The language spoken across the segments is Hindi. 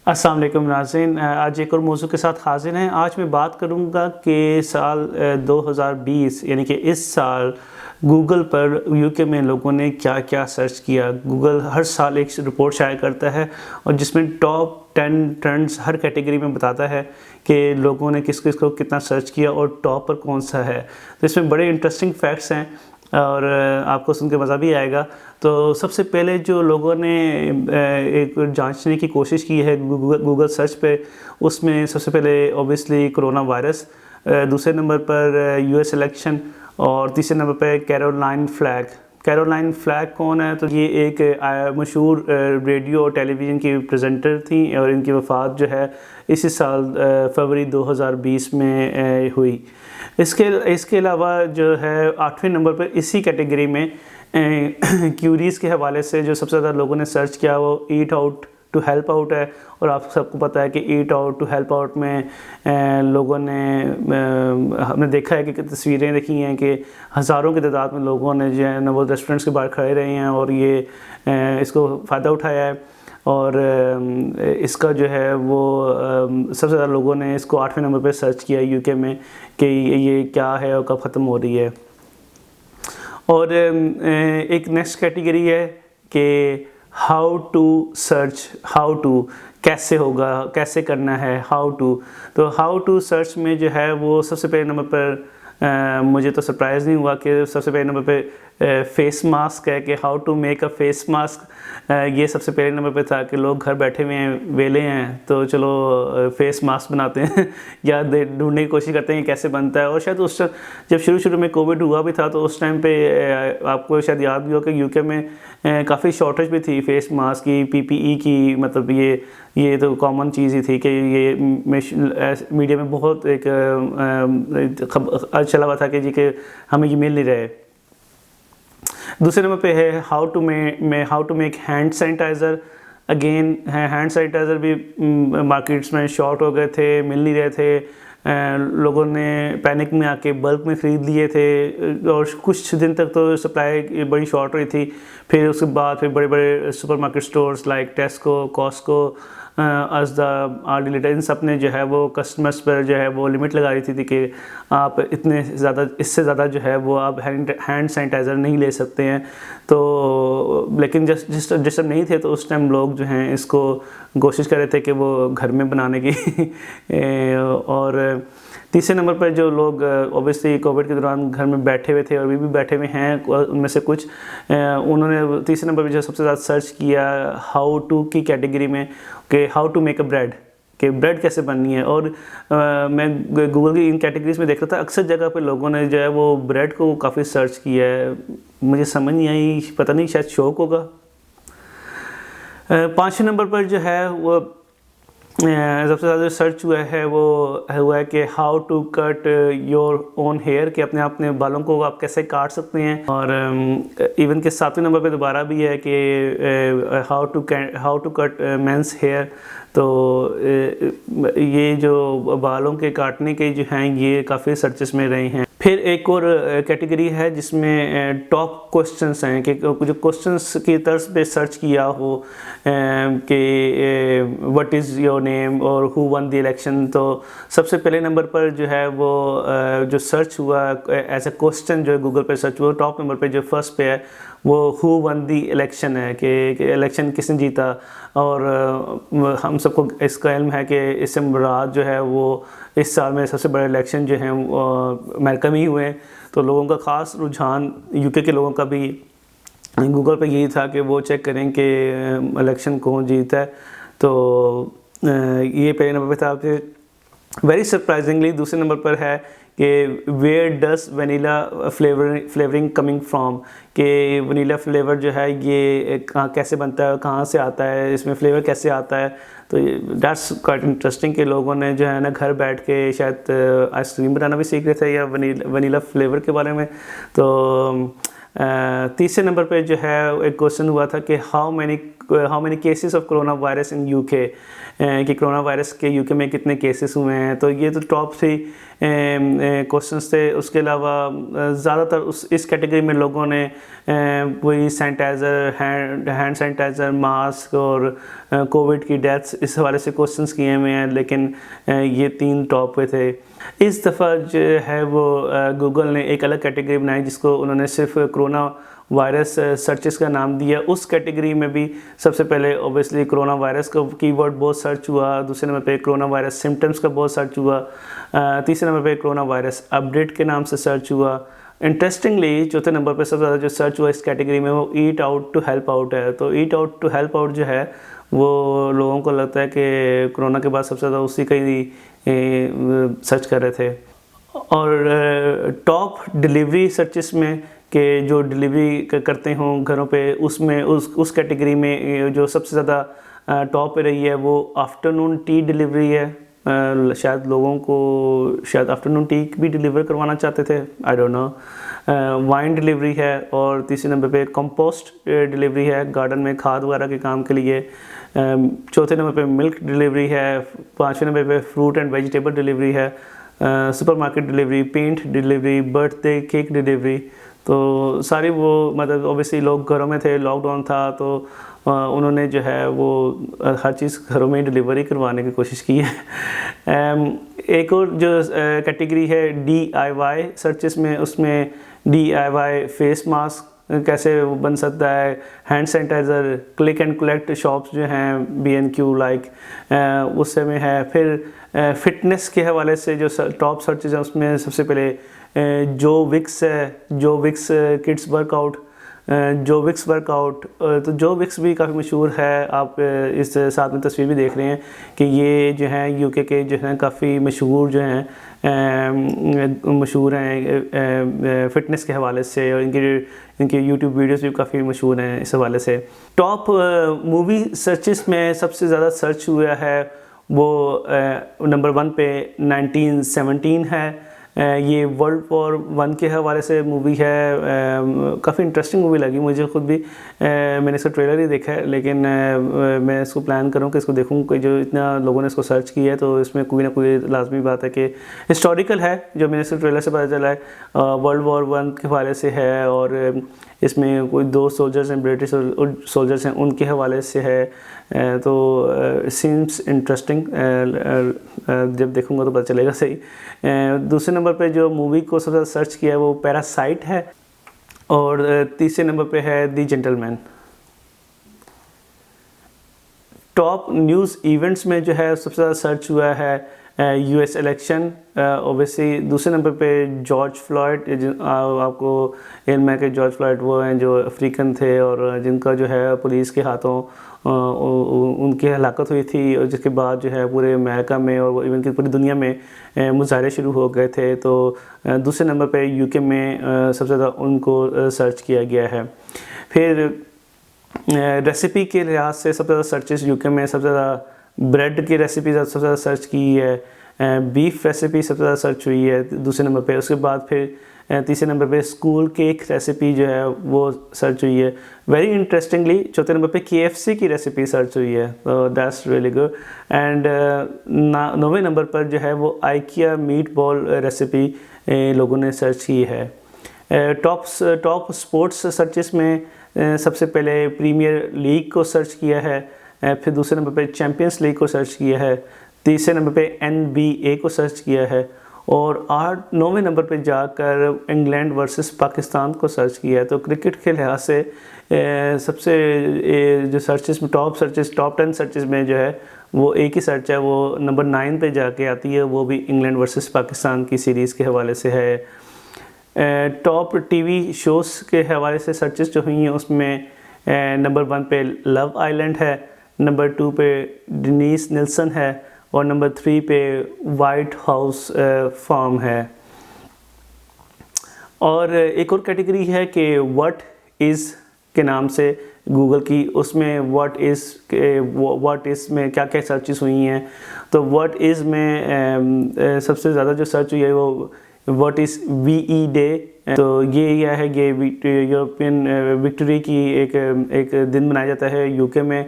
अस्सलाम वालेकुम नाज़रीन, आज एक और मौजू के साथ हाजिर हैं। आज मैं बात करूंगा कि साल 2020 यानी कि इस साल गूगल पर यूके में लोगों ने क्या क्या सर्च किया। गूगल हर साल एक रिपोर्ट शाया करता है और जिसमें टॉप 10 ट्रेंड्स हर कैटेगरी में बताता है कि लोगों ने किस किस को कितना सर्च किया और टॉप पर कौन सा है। तो इसमें बड़े इंटरेस्टिंग फैक्ट्स हैं और आपको सुन के मज़ा भी आएगा। तो सबसे पहले जो लोगों ने एक जांचने की कोशिश की है गूगल सर्च पे, उसमें सबसे पहले ऑब्वियसली कोरोना वायरस, दूसरे नंबर पर यूएस इलेक्शन और तीसरे नंबर पर कैरोलाइन फ्लैग। कैरोलाइन फ्लैग कौन है? तो ये एक मशहूर रेडियो और टेलीविज़न की प्रेजेंटर थी और इनकी वफ़ात जो है इसी साल फरवरी 2020 में हुई। इसके अलावा जो है 8वें नंबर पर इसी कैटेगरी में क्यूरीज़ के हवाले से जो सबसे ज़्यादा लोगों ने सर्च किया वो eat out to help out है। और आप सबको पता है कि eat out to help out में लोगों ने हमने देखा है कि तस्वीरें देखी हैं कि हज़ारों की तादाद में लोगों ने जो है ना वो रेस्टोरेंट्स के बाहर खड़े रहे हैं और ये इसको फ़ायदा उठाया है। और इसका जो है वो सबसे ज़्यादा लोगों ने इसको 8वें नंबर पर सर्च किया यूके में कि ये क्या है और कब ख़त्म हो रही है। और एक नेक्स्ट कैटेगरी है कि how to search, how to कैसे होगा, कैसे करना है, हाउ टू। तो हाउ टू सर्च में जो है वो सबसे पहले नंबर पर मुझे तो सरप्राइज़ नहीं हुआ कि सबसे पहले नंबर पे फेस मास्क है कि how to make a face mask. ये सबसे पहले नंबर पे था कि लोग घर बैठे हुए हैं, वेले हैं, तो चलो फेस मास्क बनाते हैं या ढूंढने की कोशिश करते हैं कैसे बनता है। और शायद उस जब शुरू में कोविड हुआ भी था तो उस टाइम पे आपको शायद याद भी हो कि यूके में काफ़ी शॉर्टेज भी थी फेस मास्क की, पीपीई की। मतलब ये तो कॉमन चीज़ ही थी कि ये मीडिया में बहुत एक चला हुआ था कि जी कि हमें ये मिल नहीं रहे। दूसरे नंबर पे है how to make hand sanitiser. Again hand sanitiser भी मार्केट्स में शॉर्ट हो गए थे, मिल नहीं रहे थे। लोगों ने पैनिक में आके बल्क में ख़रीद लिए थे और कुछ दिन तक तो सप्लाई बड़ी शॉर्ट रही थी। फिर उसके बाद फिर बड़े बड़े supermarket stores like Tesco, Costco, Asda, Aldi Lidl, इन सब ने जो है वो कस्टमर्स पर जो है वो लिमिट लगा दी थी कि आप इससे ज़्यादा जो है वो आप हैंड सैनिटाइज़र नहीं ले सकते हैं। तो लेकिन जिस टाइम नहीं थे तो उस टाइम लोग जो हैं इसको कोशिश कर रहे थे कि वो घर में बनाने की और तीसरे नंबर पर जो लोग ऑब्वियसली कोविड के दौरान घर में बैठे हुए थे और अभी भी बैठे हुए हैं उनमें से कुछ, उन्होंने तीसरे नंबर पर जो सबसे ज़्यादा सर्च किया हाउ टू की कैटेगरी में कि how to make a bread, कि ब्रेड कैसे बननी है। और मैं गूगल की इन कैटेगरीज में देख रहा था, अक्सर जगह पे लोगों ने जो है वो ब्रेड को काफ़ी सर्च किया है। मुझे समझ नहीं आई, पता नहीं, शायद शौक होगा। 5वें नंबर पर जो है वो सबसे ज़्यादा सर्च हुआ है कि how to cut your own hair, कि अपने बालों को आप कैसे काट सकते हैं। और इवन के 7वें नंबर पे दोबारा भी है कि how to cut men's hair. तो ये जो बालों के काटने के जो हैं ये काफ़ी सर्चेस में रहे हैं। फिर एक और कैटेगरी है जिसमें टॉप क्वेश्चंस हैं कि जो क्वेश्चंस की तर्ज पे सर्च किया हो कि व्हाट इज़ योर नेम और हु वन द इलेक्शन। तो सबसे पहले नंबर पर जो है वो जो सर्च हुआ एज अ क्वेश्चन जो है गूगल पे सर्च हुआ, टॉप नंबर पे जो फर्स्ट पे है वो हु वन द इलेक्शन है कि इलेक्शन किसने जीता। और हम सबको इसका इल्म है कि इससे मुराद जो है वो इस साल में सबसे बड़े इलेक्शन जो हैं अमेरिका में ही हुए हैं। तो लोगों का ख़ास रुझान, यूके के लोगों का भी गूगल पे यही था कि वो चेक करें कि इलेक्शन कौन जीता है। तो ये पहले नंबर पे था। फिर वेरी सरप्राइजिंगली दूसरे नंबर पर है कि where does vanilla flavouring coming from, कि वनीला फ्लेवर जो है ये कैसे बनता है, कहाँ से आता है, इसमें फ्लेवर कैसे आता है। तो दैट्स क्वाइट इंटरेस्टिंग कि लोगों ने जो है ना घर बैठ के शायद आइसक्रीम बनाना भी सीख रहे थे या वनीला फ्लेवर के बारे में। तो तीसरे नंबर पे जो है एक क्वेश्चन हुआ था कि how many how many cases of corona virus in UK, कि कोरोना वायरस के यूके में कितने केसेस हुए हैं। तो ये तो टॉप 3 क्वेश्चंस थे। उसके अलावा ज़्यादातर इस कैटेगरी में लोगों ने वही सैनिटाइज़र, हैंड सैनिटाइज़र, मास्क और कोविड की डेथ्स इस हवाले से क्वेश्चंस किए हुए हैं, लेकिन ये 3 टॉप पे थे। इस दफ़ा जो है वो गूगल ने एक अलग कैटेगरी बनाई जिसको उन्होंने सिर्फ कोरोना वायरस सर्चेस का नाम दिया। उस कैटेगरी में भी सबसे पहले ऑब्वियसली कोरोना वायरस का कीवर्ड बहुत सर्च हुआ, दूसरे नंबर पे कोरोना वायरस सिम्टम्स का बहुत सर्च हुआ, तीसरे नंबर पे कोरोना वायरस अपडेट के नाम से सर्च हुआ। इंटरेस्टिंगली चौथे नंबर पे सबसे ज़्यादा जो सर्च हुआ इस कैटेगरी में वो eat out to help out है। तो eat out to help out जो है वो लोगों को लगता है कि कोरोना के बाद सबसे ज़्यादा उसी का ही सर्च कर रहे थे। और टॉप डिलीवरी सर्चेस में कि जो डिलीवरी करते हों घरों पे, उसमें उस कैटेगरी में जो सबसे ज़्यादा टॉप पे रही है वो आफ्टरनून टी डिलीवरी है। शायद लोगों को शायद आफ्टरनून टी भी डिलीवर करवाना चाहते थे, I don't know. Wine delivery है और तीसरे नंबर पे कंपोस्ट डिलीवरी है, गार्डन में खाद वगैरह के काम के लिए। चौथे नंबर पे मिल्क डिलीवरी है, पाँचवें नंबर पे फ्रूट एंड वेजिटेबल डिलीवरी है, supermarket delivery, paint delivery, birthday cake delivery. तो सारी वो मतलब ऑब्वियसली लोग घरों में थे, लॉकडाउन था, तो उन्होंने जो है वो हर चीज़ घरों में ही डिलीवरी करवाने की कोशिश की है। एक और जो कैटेगरी है DIY सर्चेस में, उसमें DIY फेस मास्क कैसे बन सकता है, hand sanitiser, click and collect shops जो हैं B&Q लाइक उससे में है। फिर फिटनेस के हवाले से जो टॉप सर्चेस हैं उसमें सबसे पहले जो विक्स है, जो विक्स किड्स वर्कआउट, जो विक्स वर्कआउट। तो जो विक्स भी काफ़ी मशहूर है, आप इस साथ में तस्वीर भी देख रहे हैं कि ये जो हैं यूके के जो हैं काफ़ी मशहूर जो हैं मशहूर हैं फ़िटनेस के हवाले से, और इनके यूट्यूब वीडियोस भी काफ़ी मशहूर हैं इस हवाले से। टॉप मूवी सर्चेस में सबसे ज़्यादा सर्च हुआ है वो नंबर 1 पे 1917 है। ये वर्ल्ड वॉर 1 के हवाले से मूवी है, काफ़ी इंटरेस्टिंग मूवी लगी मुझे खुद भी। मैंने इसका ट्रेलर ही देखा है, लेकिन मैं इसको प्लान करूँ कि इसको देखूँ कि जो इतना लोगों ने इसको सर्च किया है तो इसमें कोई ना कोई लाजमी बात है कि हिस्टोरिकल है, जो मैंने इसके ट्रेलर से पता चला है। वर्ल्ड वॉर 1 के हवाले से है और इसमें कोई 2 सोल्जर्स हैं, ब्रिटिश सोल्जर्स हैं, उनके हवाले से है। तो सीम्स इंटरेस्टिंग, जब देखूंगा तो पता चलेगा सही। दूसरे नंबर पे जो मूवी को सबसे ज़्यादा सर्च किया है वो पैरासाइट है, और तीसरे नंबर पे है दी जेंटलमैन। टॉप न्यूज़ इवेंट्स में जो है सबसे ज़्यादा सर्च हुआ है US इलेक्शन, ओबियसली। दूसरे नंबर पे जॉर्ज फ्लॉयड, आपको इल्म है कि जॉर्ज फ्लॉयड वो हैं जो अफ्रीकन थे और जिनका जो है पुलिस के हाथों उनकी हलाकत हुई थी, और जिसके बाद जो है पूरे अमेरिका में और इवन की पूरी दुनिया में मुजाहरे शुरू हो गए थे। तो दूसरे नंबर पे यूके में सबसे ज़्यादा उनको सर्च किया गया है। फिर रेसिपी के लिहाज से सबसे ज़्यादा सर्चेस यूके में सबसे ज़्यादा ब्रेड की रेसिपी सबसे ज़्यादा सर्च की है, बीफ रेसिपी सबसे ज़्यादा सर्च हुई है दूसरे नंबर पे। उसके बाद फिर तीसरे नंबर पे स्कूल केक रेसिपी जो है वो सर्च हुई है। वेरी इंटरेस्टिंगली चौथे नंबर पे KFC की रेसिपी सर्च हुई है, तो दैट्स रियली गुड। एंड 9वें नंबर पर जो है वो IKEA मीट बॉल रेसिपी लोगों ने सर्च की है। टॉप स्पोर्ट्स सर्चेस में सबसे पहले प्रीमियर लीग को सर्च किया है, फिर दूसरे नंबर पे चैम्पियंस लीग को सर्च किया है, तीसरे नंबर पे NBA को सर्च किया है, और 9वें नंबर पे जाकर इंग्लैंड वर्सेस पाकिस्तान को सर्च किया है। तो क्रिकेट के लिहाज से सबसे जो सर्चेस में टॉप 10 सर्चेस में जो है वो एक ही सर्च है, वो नंबर 9 पे जाके आती है, वो भी इंग्लैंड वर्सेस पाकिस्तान की सीरीज़ के हवाले से है। टॉप TV शोज़ के हवाले से सर्चेस जो हुई हैं उसमें नंबर 1 पे लव आइलैंड है, नंबर 2 पे डेनिस निल्सन है, और नंबर 3 पे वाइट हाउस फार्म है। और एक और कैटेगरी है कि व्हाट इज़ के नाम से गूगल की, उसमें व्हाट इज़ में क्या क्या सर्चेस हुई हैं। तो व्हाट इज़ में सबसे ज़्यादा जो सर्च हुई है वो व्हाट इज़ VE डे। तो ये क्या है, ये यूरोपियन विक्ट्री की एक दिन मनाया जाता है यूके में,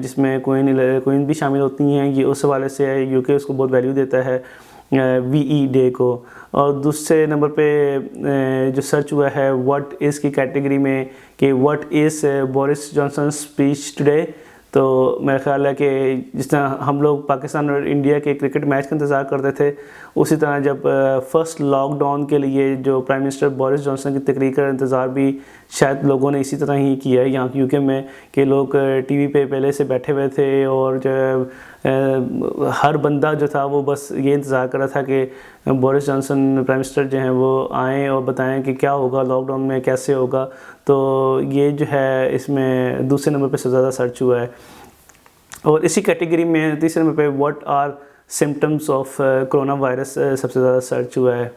जिसमें क्वीन भी शामिल होती हैं। ये उस हवाले से है, यूके उसको बहुत वैल्यू देता है VE डे को। और दूसरे नंबर पे जो सर्च हुआ है व्हाट इज़ की कैटेगरी में कि what is Boris Johnson speech today. तो मेरा ख्याल है कि जिस तरह हम लोग पाकिस्तान और इंडिया के क्रिकेट मैच का इंतज़ार करते थे, उसी तरह जब फर्स्ट लॉकडाउन के लिए जो प्राइम मिनिस्टर बोरिस जॉनसन की तकरीर का इंतज़ार भी शायद लोगों ने इसी तरह ही किया है यहाँ यूके में, कि लोग टीवी पे पहले से बैठे हुए थे और जो हर बंदा जो था वो बस ये इंतज़ार कर रहा था कि बोरिस जॉनसन प्राइम मिनिस्टर जो हैं वो आएँ और बताएं कि क्या होगा लॉकडाउन में, कैसे होगा। तो ये जो है इसमें दूसरे नंबर पे सबसे ज़्यादा सर्च हुआ है। और इसी कैटेगरी में तीसरे नंबर पे what are symptoms of corona virus सबसे ज़्यादा सर्च हुआ है।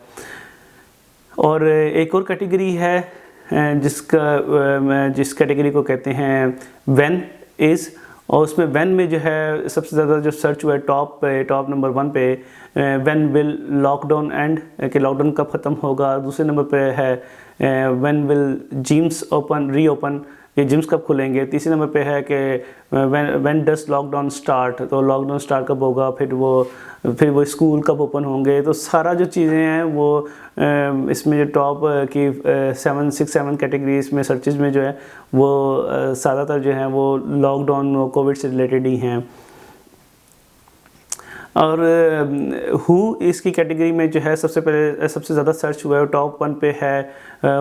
और एक और कैटेगरी है जिस कैटेगरी को कहते हैं व्हेन इज़, और उसमें व्हेन में जो है सबसे ज़्यादा जो सर्च हुआ है टॉप नंबर 1 पे व्हेन विल लॉकडाउन एंड, कि लॉकडाउन कब ख़त्म होगा। दूसरे नंबर पे है व्हेन विल जिम्स रीओपन, ये जिम्स कब खुलेंगे। तीसरे नंबर पे है कि व्हेन डस लॉकडाउन स्टार्ट, तो लॉकडाउन स्टार्ट कब होगा, फिर वो स्कूल कब ओपन होंगे। तो सारा जो चीज़ें हैं वो इसमें जो टॉप की 7 कैटेगरीज में सर्चेज में जो है वो ज़्यादातर जो है वो लॉकडाउन कोविड से रिलेटेड ही हैं। और हु इसकी कैटेगरी में जो है सबसे ज़्यादा सर्च हुआ है टॉप 1 पे है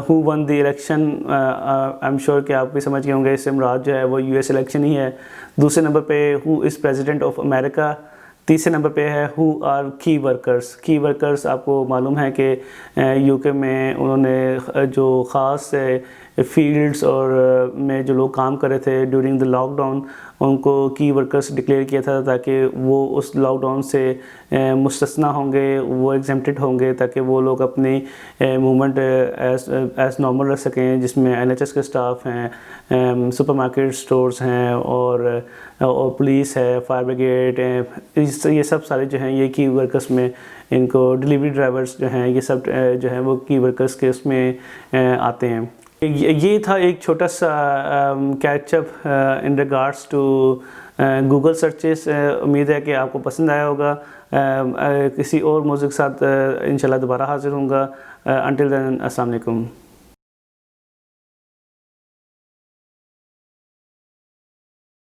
who one the election. I am sure कि आप भी समझ गए होंगे, इससे मुराद जो है वो US इलेक्शन ही है। दूसरे नंबर पे who is president of America. तीसरे नंबर पे है हु आर की वर्कर्स आपको मालूम है कि यूके में उन्होंने जो ख़ास फील्ड्स और में जो लोग काम कर रहे थे ड्यूरिंग द लॉकडाउन, उनको की वर्कर्स डिक्लेयर किया था ताकि वो उस लॉकडाउन से मुस्तस्ना होंगे, वो एग्जेम्प्टेड होंगे, ताकि वो लोग अपनी मूवमेंट एज नॉर्मल रख सकें, जिसमें NHS के स्टाफ हैं, सुपरमार्केट स्टोर्स हैं और पुलिस है, फायर ब्रिगेड है। ये सब सारे जो हैं ये की वर्कर्स में, इनको डिलीवरी ड्राइवर्स जो हैं ये सब जो हैं वो की वर्कर्स के उसमें आते हैं। ये था एक छोटा सा catch up in regards to Google searches. उम्मीद है कि आपको पसंद आया होगा। किसी और मौजूद के साथ इंशाल्लाह दोबारा हाजिर होऊंगा। अंटिल देन अस्सलाम वालेकुम।